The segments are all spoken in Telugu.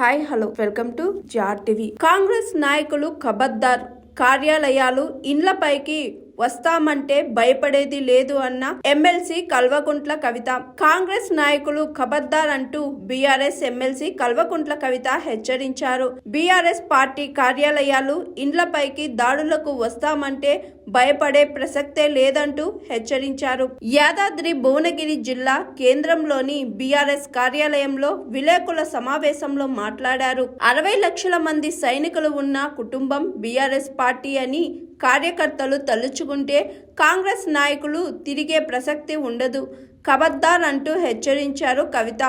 హాయ్ హలో వెల్కమ్ టు జార్ టీవీ. కాంగ్రెస్ నాయకులు ఖబర్దార్, కార్యాలయాలు ఇండ్లపైకి వస్తామంటే భయపడేది లేదు అన్న ఎమ్మెల్సీ కల్వకుంట్ల కవిత. కాంగ్రెస్ నాయకులు ఖబర్దార్ అంటూ బీఆర్ఎస్ ఎమ్మెల్సీ కల్వకుంట్ల కవిత హెచ్చరించారు. బీఆర్ఎస్ పార్టీ కార్యాలయాలు ఇండ్లపైకి దాడులకు వస్తామంటే భయపడే ప్రసక్తే లేదంటూ హెచ్చరించారు. యాదాద్రి భువనగిరి జిల్లా కేంద్రంలోని బీఆర్ఎస్ కార్యాలయంలో విలేకరుల సమావేశంలో మాట్లాడారు. 60 లక్షల మంది సైనికులు ఉన్న కుటుంబం బీఆర్ఎస్ పార్టీ అని కార్యకర్తలు తలుచుకుంటే కాంగ్రెస్ నాయకులు తిరిగే ప్రసక్తి ఉండదు. ఖబర్దార్ అంటూ హెచ్చరించారు కవిత.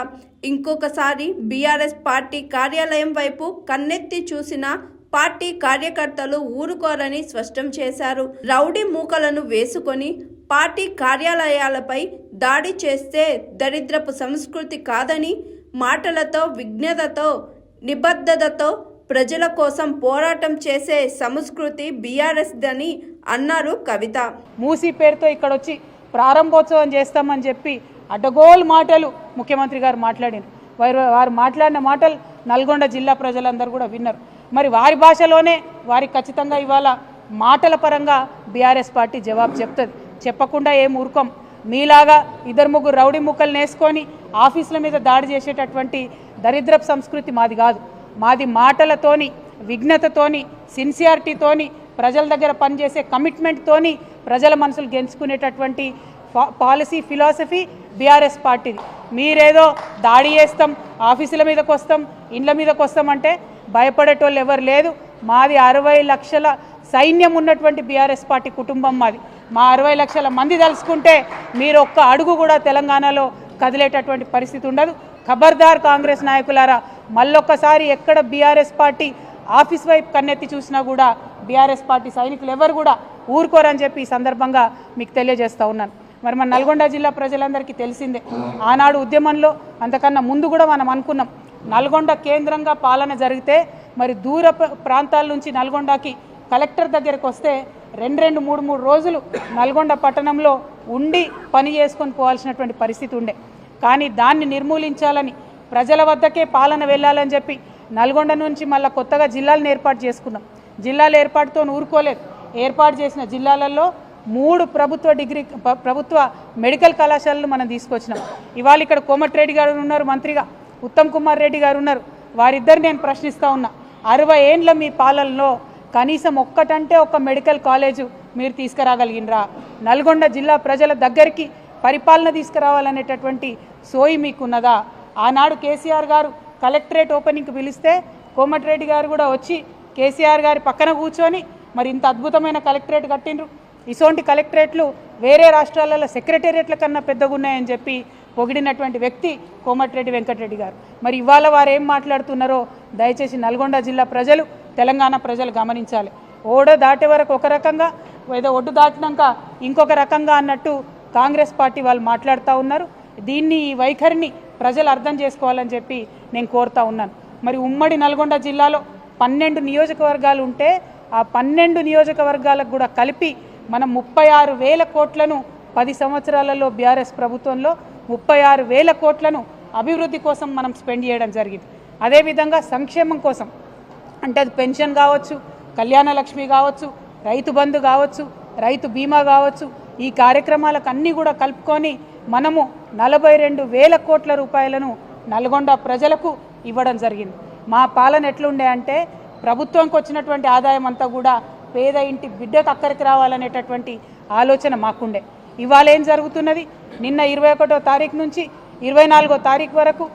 ఇంకొకసారి బీఆర్ఎస్ పార్టీ కార్యాలయం వైపు కన్నెత్తి చూసిన పార్టీ కార్యకర్తలు ఊరుకోరని స్పష్టం చేశారు. రౌడీ మూకలను వేసుకొని పార్టీ కార్యాలయాలపై దాడి చేస్తే దరిద్రపు సంస్కృతి కాదని, మాటలతో, విజ్ఞతతో, నిబద్ధతతో ప్రజల కోసం పోరాటం చేసే సంస్కృతి బీఆర్ఎస్ దని అన్నారు కవిత. మూసీ పేరుతో ఇక్కడ వచ్చి ప్రారంభోత్సవం చేస్తామని చెప్పి అడ్డగోలు మాటలు ముఖ్యమంత్రి గారు మాట్లాడారు. వారు మాట్లాడిన మాటలు నల్గొండ జిల్లా ప్రజలందరూ కూడా విన్నారు. మరి వారి భాషలోనే వారికి ఖచ్చితంగా ఇవాళ మాటల పరంగా బీఆర్ఎస్ పార్టీ జవాబు చెప్తుంది. చెప్పకుండా ఏం ఊరుకోం. మీలాగా 2-3 రౌడీ ముక్కలు నేసుకొని ఆఫీసుల మీద దాడి చేసేటటువంటి దరిద్రపు సంస్కృతి మాది కాదు. మాది మాటలతోని, విఘ్నతతోని, సిన్సియారిటీతోని, ప్రజల దగ్గర పనిచేసే కమిట్మెంట్తోని ప్రజల మనసులు గెలుచుకునేటటువంటి పాలసీ, ఫిలాసఫీ బీఆర్ఎస్ పార్టీది. మీరేదో దాడి చేస్తాం, ఆఫీసుల మీదకి వస్తాం, ఇండ్ల మీదకి వస్తామంటే భయపడేటోళ్ళు ఎవరు లేదు. మాది 60 లక్షల సైన్యం ఉన్నటువంటి బీఆర్ఎస్ పార్టీ కుటుంబం మాది. మా 60 లక్షల మంది తలుసుకుంటే మీరు ఒక్క అడుగు కూడా తెలంగాణలో కదిలేటటువంటి పరిస్థితి ఉండదు. ఖబర్దార్ కాంగ్రెస్ నాయకులారా, మళ్ళొక్కసారి ఎక్కడ బీఆర్ఎస్ పార్టీ ఆఫీస్ వైపు కన్నెత్తి చూసినా కూడా బీఆర్ఎస్ పార్టీ సైనికులు ఎవరు కూడా ఊరుకోరని చెప్పి ఈ సందర్భంగా మీకు తెలియజేస్తూ ఉన్నాను. మరి మన నల్గొండ జిల్లా ప్రజలందరికీ తెలిసిందే, ఆనాడు ఉద్యమంలో అంతకన్నా ముందు కూడా మనం అనుకున్నాం, నల్గొండ కేంద్రంగా పాలన జరిగితే మరి దూర ప్రాంతాల నుంచి నల్గొండకి కలెక్టర్ దగ్గరకు వస్తే 2-3 రోజులు నల్గొండ పట్టణంలో ఉండి పని చేసుకొని పోవాల్సినటువంటి పరిస్థితి ఉండే. కానీ దాన్ని నిర్మూలించాలని, ప్రజల వద్దకే పాలన వెళ్ళాలని చెప్పి నల్గొండ నుంచి మళ్ళీ కొత్తగా జిల్లాలను ఏర్పాటు చేసుకున్నాం. జిల్లాల ఏర్పాటుతో ఊరుకోలేదు. ఏర్పాటు చేసిన జిల్లాలలో 3 ప్రభుత్వ మెడికల్ కళాశాలలు మనం తీసుకొచ్చినాం. ఇవాళ ఇక్కడ కోమటిరెడ్డి గారు ఉన్నారు మంత్రిగా, ఉత్తమ్ కుమార్ రెడ్డి గారు ఉన్నారు. వారిద్దరు నేను ప్రశ్నిస్తూ ఉన్నా, 60 ఏండ్ల మీ పాలనలో కనీసం ఒక్కటంటే ఒక మెడికల్ కాలేజు మీరు తీసుకురాగలిగినరా? నల్గొండ జిల్లా ప్రజల దగ్గరికి పరిపాలన తీసుకురావాలనేటటువంటి సోయి మీకున్నదా? ఆనాడు కేసీఆర్ గారు కలెక్టరేట్ ఓపెనింగ్కి పిలిస్తే కోమటిరెడ్డి గారు కూడా వచ్చి కేసీఆర్ గారి పక్కన కూర్చొని మరి ఇంత అద్భుతమైన కలెక్టరేట్ కట్టిండ్రు, ఇసోంటి కలెక్టరేట్లు వేరే రాష్ట్రాలలో సెక్రటేరియట్ల కన్నా పెద్దగా ఉన్నాయని చెప్పి పొగిడినటువంటి వ్యక్తి కోమటిరెడ్డి వెంకటరెడ్డి గారు. మరి ఇవాళ వారు ఏం మాట్లాడుతున్నారో దయచేసి నల్గొండ జిల్లా ప్రజలు, తెలంగాణ ప్రజలు గమనించాలి. ఓడ దాటే వరకు ఒక రకంగా, ఏదో ఒడ్డు దాటినాక ఇంకొక రకంగా అన్నట్టు కాంగ్రెస్ పార్టీ వాళ్ళు మాట్లాడుతూ ఉన్నారు. దీన్ని, ఈ వైఖరిని ప్రజలు అర్థం చేసుకోవాలని చెప్పి నేను కోరుతా ఉన్నాను. మరి ఉమ్మడి నల్గొండ జిల్లాలో 12 నియోజకవర్గాలు ఉంటే ఆ 12 నియోజకవర్గాలకు కూడా కలిపి మనం 36,000 కోట్లను 10 సంవత్సరాలలో బీఆర్ఎస్ ప్రభుత్వంలో 36,000 కోట్లను అభివృద్ధి కోసం మనం స్పెండ్ చేయడం జరిగింది. అదేవిధంగా సంక్షేమం కోసం, అంటే అది పెన్షన్ కావచ్చు, కళ్యాణ లక్ష్మి కావచ్చు, రైతు బంధు కావచ్చు, రైతు బీమా కావచ్చు, ఈ కార్యక్రమాలకు అన్నీ కూడా కలుపుకొని మనము 42,000 కోట్ల రూపాయలను నల్గొండ ప్రజలకు ఇవ్వడం జరిగింది. మా పాలన ఎట్లుండే అంటే ప్రభుత్వంకి వచ్చినటువంటి ఆదాయం అంతా కూడా పేద ఇంటి బిడ్డకు అక్కడికి రావాలనేటటువంటి ఆలోచన మాకుండే. ఇవాళ ఏం జరుగుతున్నది? నిన్న 21వ తారీఖు నుంచి 24వ తారీఖు వరకు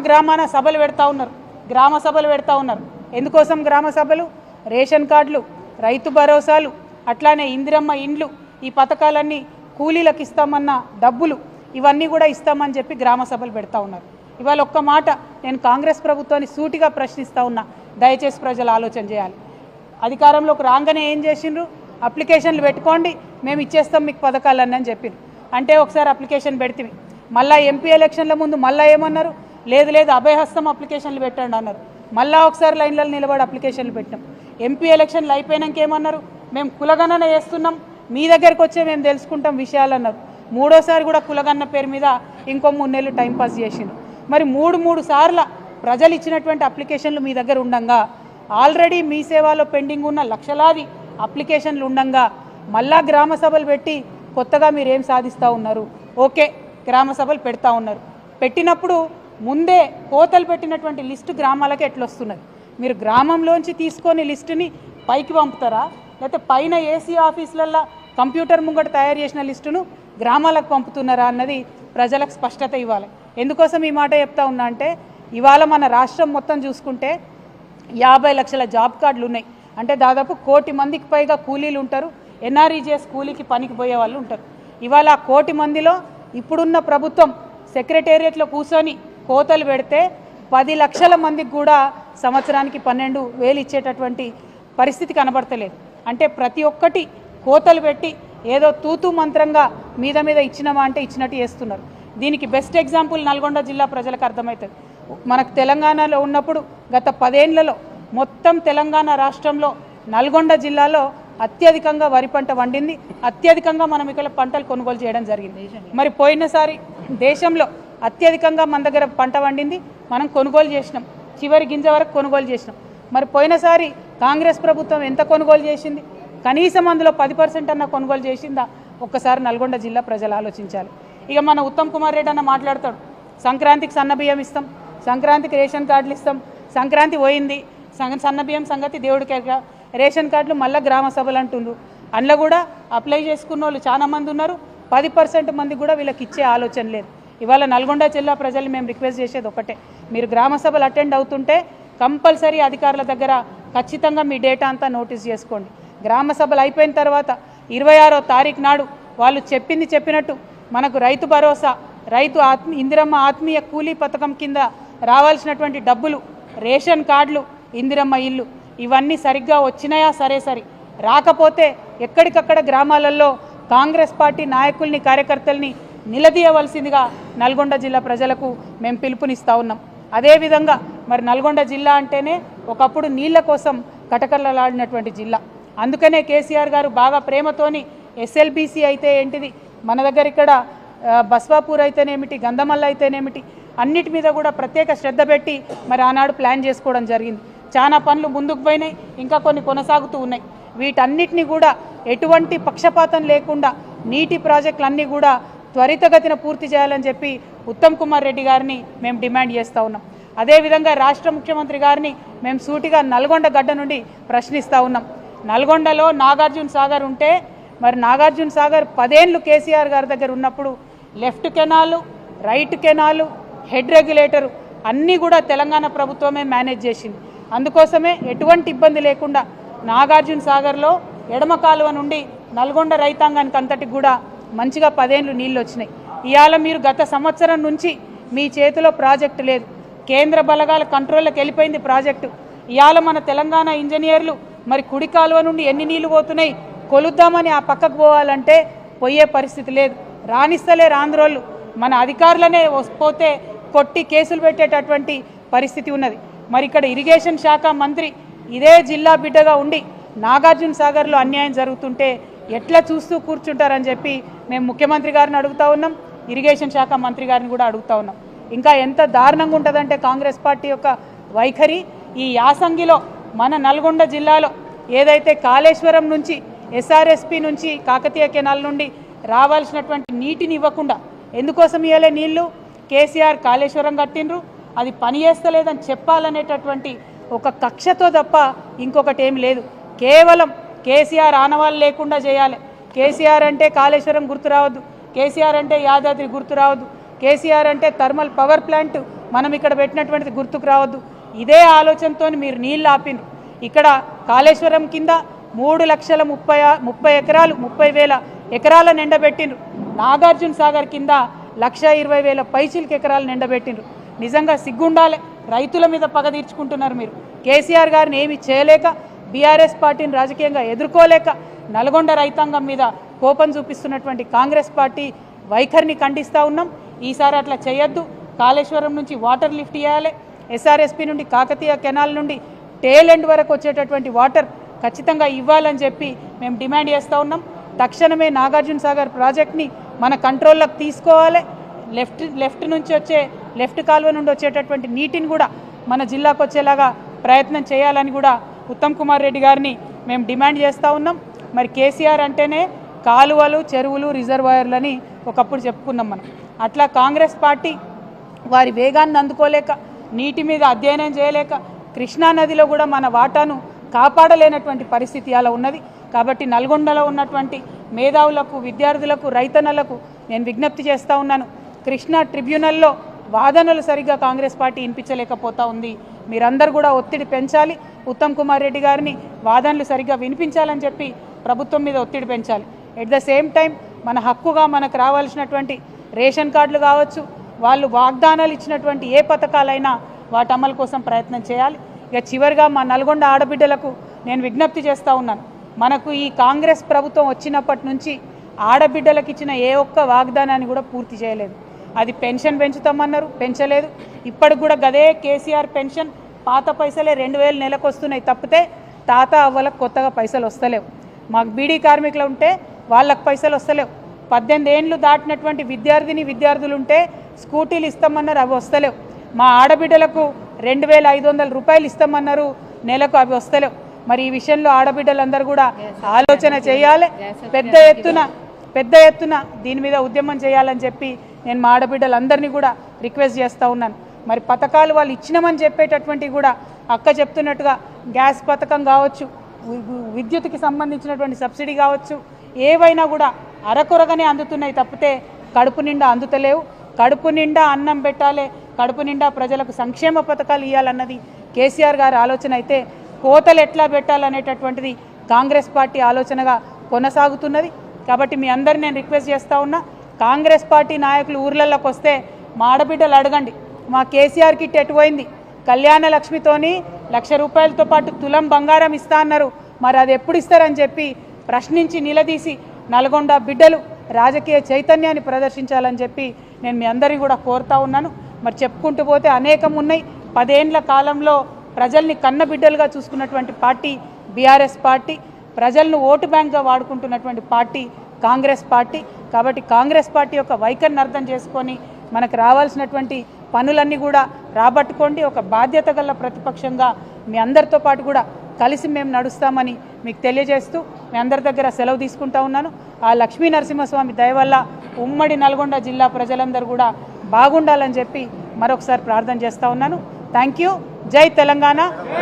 గ్రామాన సభలు పెడతా ఉన్నారు, గ్రామ సభలు పెడతా ఉన్నారు. ఎందుకోసం గ్రామ సభలు? రేషన్ కార్డులు, రైతు భరోసాలు, అట్లానే ఇందిరమ్మ ఇండ్లు, ఈ పథకాలన్నీ కూలీలకు ఇస్తామన్న డబ్బులు ఇవన్నీ కూడా ఇస్తామని చెప్పి గ్రామ సభలు పెడతా ఉన్నారు. ఇవాళ ఒక్క మాట నేను కాంగ్రెస్ ప్రభుత్వాన్ని సూటిగా ప్రశ్నిస్తూ ఉన్నా, దయచేసి ప్రజలు ఆలోచన చేయాలి. అధికారంలోకి రాగానే ఏం చేసిండ్రు? అప్లికేషన్లు పెట్టుకోండి, మేము ఇచ్చేస్తాం మీకు పథకాలన్నీ అని చెప్పిండ్రు. అంటే ఒకసారి అప్లికేషన్ పెడితే మళ్ళీ ఎంపీ ఎలక్షన్ల ముందు మళ్ళీ ఏమన్నారు? లేదు అభయహస్తం అప్లికేషన్లు పెట్టండి అన్నారు. మళ్ళీ ఒకసారి లైన్లలో నిలబడి అప్లికేషన్లు పెట్టాం. ఎంపీ ఎలక్షన్లు అయిపోయినాక ఏమన్నారు? మేము కులగణన చేస్తున్నాం, మీ దగ్గరికి వచ్చే మేము తెలుసుకుంటాం విషయాలు అన్నారు. మూడోసారి కూడా కులగన్న పేరు మీద ఇంకో 3 నెలలు టైంపాస్ చేసిండు. మరి 3 సార్ల ప్రజలు ఇచ్చినటువంటి అప్లికేషన్లు మీ దగ్గర ఉండంగా, ఆల్రెడీ మీ సేవలో పెండింగ్ ఉన్న లక్షలాది అప్లికేషన్లు ఉండంగా మళ్ళా గ్రామ సభలు పెట్టి కొత్తగా మీరు ఏం సాధిస్తూ ఉన్నారు? ఓకే, గ్రామ సభలు పెడతా ఉన్నారు. పెట్టినప్పుడు ముందే కోతలు పెట్టినటువంటి లిస్టు గ్రామాలకు ఎట్లొస్తున్నది? మీరు గ్రామంలోంచి తీసుకొని లిస్టుని పైకి పంపుతారా, లేకపోతే పైన ఏసీ ఆఫీసులల్లో కంప్యూటర్ ముంగట తయారు చేసిన లిస్టును గ్రామాలకు పంపుతున్నారా అన్నది ప్రజలకు స్పష్టత ఇవ్వాలి. ఎందుకోసం ఈ మాట చెప్తా ఉన్నా అంటే, ఇవాళ మన రాష్ట్రం మొత్తం చూసుకుంటే 50 లక్షల జాబ్ కార్డులు ఉన్నాయి. అంటే దాదాపు 1 కోటి మందికి పైగా కూలీలు ఉంటారు. ఎన్ఆర్ఈజీఎస్ కూలీకి పనికి పోయే వాళ్ళు ఉంటారు. ఇవాళ 1 కోటి మందిలో ఇప్పుడున్న ప్రభుత్వం సెక్రటేరియట్లో కూర్చొని కోతలు పెడితే 10 లక్షల మందికి కూడా సంవత్సరానికి 12,000 ఇచ్చేటటువంటి పరిస్థితి కనబడతలేదు. అంటే ప్రతి ఒక్కటి కోతలు పెట్టి ఏదో తూతూ మంత్రంగా మీద ఇచ్చినామా అంటే ఇచ్చినట్టు చేస్తున్నారు. దీనికి బెస్ట్ ఎగ్జాంపుల్ నల్గొండ జిల్లా ప్రజలకు అర్థమవుతుంది. మనకు తెలంగాణలో ఉన్నప్పుడు గత 10 ఏళ్లలో మొత్తం తెలంగాణ రాష్ట్రంలో నల్గొండ జిల్లాలో అత్యధికంగా వరి పంట వండింది. అత్యధికంగా మనం ఇక్కడ పంటలు కొనుగోలు చేయడం జరిగింది. మరి పోయినసారి దేశంలో అత్యధికంగా మన దగ్గర పంట వండింది, మనం కొనుగోలు చేసినాం, చివరి గింజ వరకు కొనుగోలు చేసినాం. మరి పోయినసారి కాంగ్రెస్ ప్రభుత్వం ఎంత కొనుగోలు చేసింది? కనీసం అందులో 10% అన్న కొనుగోలు చేసిందా? ఒక్కసారి నల్గొండ జిల్లా ప్రజలు ఆలోచించాలి. ఇక మన ఉత్తమ్ కుమార్ రెడ్డి అన్న మాట్లాడతాడు, సంక్రాంతికి సన్నబియ్యం ఇస్తాం, సంక్రాంతికి రేషన్ కార్డులు ఇస్తాం, సంక్రాంతి పోయింది, సన్నబియ్యం సంగతి దేవుడికి రేషన్ కార్డులు మళ్ళీ గ్రామ సభలు అంటుండ్రు. అందులో కూడా అప్లై చేసుకున్న వాళ్ళు చాలా మంది ఉన్నారు. 10% మంది కూడా వీళ్ళకి ఇచ్చే ఆలోచన లేదు. ఇవాళ నల్గొండ జిల్లా ప్రజలు మేము రిక్వెస్ట్ చేసేది ఒకటే, మీరు గ్రామ సభలు అటెండ్ అవుతుంటే కంపల్సరీ అధికారుల దగ్గర ఖచ్చితంగా మీ డేటా అంతా నోటీస్ చేసుకోండి. గ్రామ సభలు అయిపోయిన తర్వాత 26వ తారీఖు నాడు వాళ్ళు చెప్పినట్టు మనకు రైతు భరోసా, ఇందిరమ్మ ఆత్మీయ కూలీ పథకం కింద రావాల్సినటువంటి డబ్బులు, రేషన్ కార్డులు, ఇందిరమ్మ ఇల్లు ఇవన్నీ సరిగ్గా వచ్చినాయా? సరే రాకపోతే ఎక్కడికక్కడ గ్రామాలలో కాంగ్రెస్ పార్టీ నాయకుల్ని, కార్యకర్తల్ని నిలదీయవలసిందిగా నల్గొండ జిల్లా ప్రజలకు మేము పిలుపునిస్తూ ఉన్నాం. అదేవిధంగా మరి నల్గొండ జిల్లా అంటేనే ఒకప్పుడు నీళ్ల కోసం కటకలలాడినటువంటి జిల్లా. అందుకనే కేసీఆర్ గారు బాగా ప్రేమతోని ఎస్ఎల్బీసీ అయితే ఏంటిది, మన దగ్గర ఇక్కడ బస్వాపూర్ అయితేనేమిటి, గంధమల్ల అయితేనేమిటి, అన్నిటి మీద కూడా ప్రత్యేక శ్రద్ధ పెట్టి మరి ఆనాడు ప్లాన్ చేసుకోవడం జరిగింది. చాలా పనులు ముందుకు పోయినాయి, ఇంకా కొన్ని కొనసాగుతూ ఉన్నాయి. వీటన్నిటిని కూడా ఎటువంటి పక్షపాతం లేకుండా నీటి ప్రాజెక్టులన్నీ కూడా త్వరితగతిన పూర్తి చేయాలని చెప్పి ఉత్తమ్ కుమార్ రెడ్డి గారిని మేము డిమాండ్ చేస్తూ ఉన్నాం. అదేవిధంగా రాష్ట్ర ముఖ్యమంత్రి గారిని మేము సూటిగా నల్గొండ గడ్డ నుండి ప్రశ్నిస్తూ ఉన్నాం. నల్గొండలో నాగార్జున సాగర్ ఉంటే మరి నాగార్జున సాగర్ 10 ఏళ్ళు కేసీఆర్ గారి దగ్గర ఉన్నప్పుడు left canal, right canal, head regulator అన్నీ కూడా తెలంగాణ ప్రభుత్వమే మేనేజ్ చేసింది. అందుకోసమే ఎటువంటి ఇబ్బంది లేకుండా నాగార్జున సాగర్లో ఎడమ కాలువ నుండి నల్గొండ రైతాంగానికి అంతటికి కూడా మంచిగా 10 ఏళ్ళు నీళ్ళు వచ్చినాయి. ఇవాళ మీరు గత సంవత్సరం నుంచి మీ చేతిలో ప్రాజెక్టు లేదు, కేంద్ర బలగాల కంట్రోల్లోకి వెళ్ళిపోయింది ప్రాజెక్టు. ఇవాళ మన తెలంగాణ ఇంజనీర్లు మరి కుడి కాలువ నుండి ఎన్ని నీళ్లు పోతున్నాయి కొలుద్దామని ఆ పక్కకు పోవాలంటే పోయే పరిస్థితి లేదు. రాణిస్తలేరు ఆంధ్రోళ్ళు. మన అధికారులనే పోతే కొట్టి కేసులు పెట్టేటటువంటి పరిస్థితి ఉన్నది. మరి ఇక్కడ ఇరిగేషన్ శాఖ మంత్రి ఇదే జిల్లా బిడ్డగా ఉండి నాగార్జున సాగర్లో అన్యాయం జరుగుతుంటే ఎట్లా చూస్తూ కూర్చుంటారని చెప్పి మేము ముఖ్యమంత్రి గారిని అడుగుతా ఉన్నాం, ఇరిగేషన్ శాఖ మంత్రి గారిని కూడా అడుగుతా ఉన్నాం. ఇంకా ఎంత దారుణంగా ఉంటుందంటే కాంగ్రెస్ పార్టీ యొక్క వైఖరి, ఈ యాసంగిలో మన నల్గొండ జిల్లాలో ఏదైతే కాళేశ్వరం నుంచి, ఎస్ఆర్ఎస్పి నుంచి, కాకతీయ కెనాల్ నుండి రావాల్సినటువంటి నీటిని ఇవ్వకుండా ఎందుకోసం ఇవ్వలే నీళ్లు? కేసీఆర్ కాళేశ్వరం కట్టిండ్రు, అది పని చేస్తలేదని చెప్పాలనేటటువంటి ఒక కక్షతో తప్ప ఇంకొకటి ఏమి లేదు. కేవలం కేసీఆర్ ఆనవాళ్ళు లేకుండా చేయాలి. కేసీఆర్ అంటే కాళేశ్వరం గుర్తు రావద్దు, కేసీఆర్ అంటే యాదాద్రి గుర్తు రావద్దు, కేసీఆర్ అంటే థర్మల్ పవర్ ప్లాంట్ మనం ఇక్కడ పెట్టినటువంటిది గుర్తుకు రావద్దు. ఇదే ఆలోచనతో మీరు నీళ్ళు ఆపిండ్రు. ఇక్కడ కాళేశ్వరం కింద 3,30,000 ఎకరాల నిండబెట్టిండ్రు. నాగార్జున సాగర్ కింద 1,20,000 పైచిలకు ఎకరాలు నిండబెట్టిండ్రు. నిజంగా సిగ్గుండాలి. రైతుల మీద పగ తీర్చుకుంటున్నారు మీరు. కేసీఆర్ గారిని ఏమి చేయలేక, బీఆర్ఎస్ పార్టీని రాజకీయంగా ఎదుర్కోలేక నల్గొండ రైతాంగం మీద కోపం చూపిస్తున్నటువంటి కాంగ్రెస్ పార్టీ వైఖరిని ఖండిస్తూ ఉన్నాం. ఈసారి అట్లా చేయొద్దు. కాళేశ్వరం నుంచి వాటర్ లిఫ్ట్ చేయాలి. ఎస్ఆర్ఎస్పి నుండి, కాకతీయ కెనాల్ నుండి టేల్ ఎండ్ వరకు వచ్చేటటువంటి వాటర్ ఖచ్చితంగా ఇవ్వాలని చెప్పి మేము డిమాండ్ చేస్తూ ఉన్నాం. తక్షణమే నాగార్జున సాగర్ ప్రాజెక్ట్ని మన కంట్రోల్లోకి తీసుకోవాలి. లెఫ్ట్ నుంచి వచ్చే లెఫ్ట్ కాలువ నుండి వచ్చేటటువంటి నీటిని కూడా మన జిల్లాకు వచ్చేలాగా ప్రయత్నం చేయాలని కూడా ఉత్తమ్ కుమార్ రెడ్డి గారిని మేము డిమాండ్ చేస్తూ ఉన్నాం. మరి కేసీఆర్ అంటేనే కాలువలు, చెరువులు, రిజర్వాయర్లని ఒకప్పుడు చెప్పుకున్నాం మనం. అట్లా కాంగ్రెస్ పార్టీ వారి వేగాన్ని అందుకోలేక, నీటి మీద అధ్యయనం చేయలేక, కృష్ణానదిలో కూడా మన వాటాను కాపాడలేనటువంటి పరిస్థితి అలా ఉన్నది. కాబట్టి నల్గొండలో ఉన్నటువంటి మేధావులకు, విద్యార్థులకు, రైతన్నలకు నేను విజ్ఞప్తి చేస్తూ ఉన్నాను. కృష్ణా ట్రిబ్యునల్లో వాదనలు సరిగ్గా కాంగ్రెస్ పార్టీ వినిపించలేకపోతూ ఉంది. మీరందరూ కూడా ఒత్తిడి పెంచాలి. ఉత్తమ్ కుమార్ రెడ్డి గారిని వాదనలు సరిగ్గా వినిపించాలని చెప్పి ప్రభుత్వం మీద ఒత్తిడి పెంచాలి. ఎట్ ద సేమ్ టైం మన హక్కుగా మనకు రావాల్సినటువంటి రేషన్ కార్డులు కావచ్చు, వాళ్ళు వాగ్దానాలు ఇచ్చినటువంటి ఏ పథకాలైనా వాటి అమలు కోసం ప్రయత్నం చేయాలి. ఇక చివరిగా మా నల్గొండ ఆడబిడ్డలకు నేను విజ్ఞప్తి చేస్తూ ఉన్నాను. మనకు ఈ కాంగ్రెస్ ప్రభుత్వం వచ్చినప్పటి నుంచి ఆడబిడ్డలకు ఇచ్చిన ఏ ఒక్క వాగ్దానాన్ని కూడా పూర్తి చేయలేదు. అది పెన్షన్ పెంచుతామన్నారు, పెంచలేదు. ఇప్పటికి కూడా గదే కేసీఆర్ పెన్షన్ పాత పైసలే 2000 నెలకు వస్తున్నాయి తప్పితే తాత అవ్వలకు కొత్తగా పైసలు వస్తలేవు. మాకు బీడీ కార్మికులు ఉంటే వాళ్ళకు పైసలు వస్తలేవు. 18 ఏళ్ళు దాటినటువంటి విద్యార్థులు ఉంటే స్కూటీలు ఇస్తామన్నారు, అవి వస్తలేవు. మా ఆడబిడ్డలకు 2500 రూపాయలు ఇస్తామన్నారు నెలకు, అవి వస్తలేవు. మరి ఈ విషయంలో ఆడబిడ్డలందరూ కూడా ఆలోచన చేయాలి. పెద్ద ఎత్తున దీని మీద ఉద్యమం చేయాలని చెప్పి నేను మా ఆడబిడ్డలందరినీ కూడా రిక్వెస్ట్ చేస్తూ ఉన్నాను. మరి పథకాలు వాళ్ళు ఇచ్చినామని చెప్పేటటువంటి కూడా అక్క చెప్తున్నట్టుగా గ్యాస్ పథకం కావచ్చు, విద్యుత్కి సంబంధించినటువంటి సబ్సిడీ కావచ్చు, ఏవైనా కూడా అరకొరగానే అందుతున్నాయి తప్పితే కడుపు నిండా అందుతలేవు. కడుపు నిండా అన్నం పెట్టాలి, కడుపు నిండా ప్రజలకు సంక్షేమ పథకాలు ఇవ్వాలన్నది కేసీఆర్ గారి ఆలోచన అయితే, కోతలు ఎట్లా పెట్టాలనేటటువంటిది కాంగ్రెస్ పార్టీ ఆలోచనగా కొనసాగుతున్నది. కాబట్టి మీ అందరిని నేను రిక్వెస్ట్ చేస్తూ ఉన్నా, కాంగ్రెస్ పార్టీ నాయకులు ఊర్లలోకి వస్తే మా ఆడబిడ్డలు అడగండి, మా కేసీఆర్ కిట్ ఎటుపోయింది? కళ్యాణ లక్ష్మితోని 1,00,000 రూపాయలతో పాటు తులం బంగారం ఇస్తా అన్నారు, మరి అది ఎప్పుడు ఇస్తారని చెప్పి ప్రశ్నించి నిలదీసి నల్గొండ బిడ్డలు రాజకీయ చైతన్యాన్ని ప్రదర్శించాలని చెప్పి నేను మీ అందరినీ కూడా కోరుతా ఉన్నాను. మరి చెప్పుకుంటూ పోతే అనేకం ఉన్నాయి. 10 ఏండ్ల కాలంలో ప్రజల్ని కన్నబిడ్డలుగా చూసుకున్నటువంటి పార్టీ బీఆర్ఎస్ పార్టీ, ప్రజలను ఓటు బ్యాంక్గా వాడుకుంటున్నటువంటి పార్టీ కాంగ్రెస్ పార్టీ. కాబట్టి కాంగ్రెస్ పార్టీ యొక్క వైఖరిని అర్థం చేసుకొని మనకు రావాల్సినటువంటి పనులన్నీ కూడా రాబట్టుకోండి. ఒక బాధ్యత గల ప్రతిపక్షంగా మీ అందరితో పాటు కూడా కలిసి మేము నడుస్తామని మీకు తెలియజేస్తూ మీ అందరి దగ్గర సెలవు తీసుకుంటా ఉన్నాను. ఆ లక్ష్మీ నరసింహస్వామి దయ వల్ల ఉమ్మడి నల్గొండ జిల్లా ప్రజలందరూ కూడా బాగుండాలని చెప్పి మరొకసారి ప్రార్థన చేస్తూ ఉన్నాను. Thank you. జై తెలంగాణ,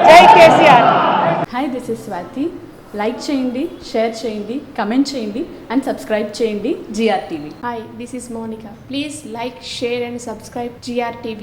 జై KCR. Hi, this is Swathi. Like చేయండి, షేర్ చేయండి, కమెంట్ చేయండి అండ్ సబ్స్క్రైబ్ చేయండి GRTV. Hi, this is Monica. Please like, share and subscribe GRTV.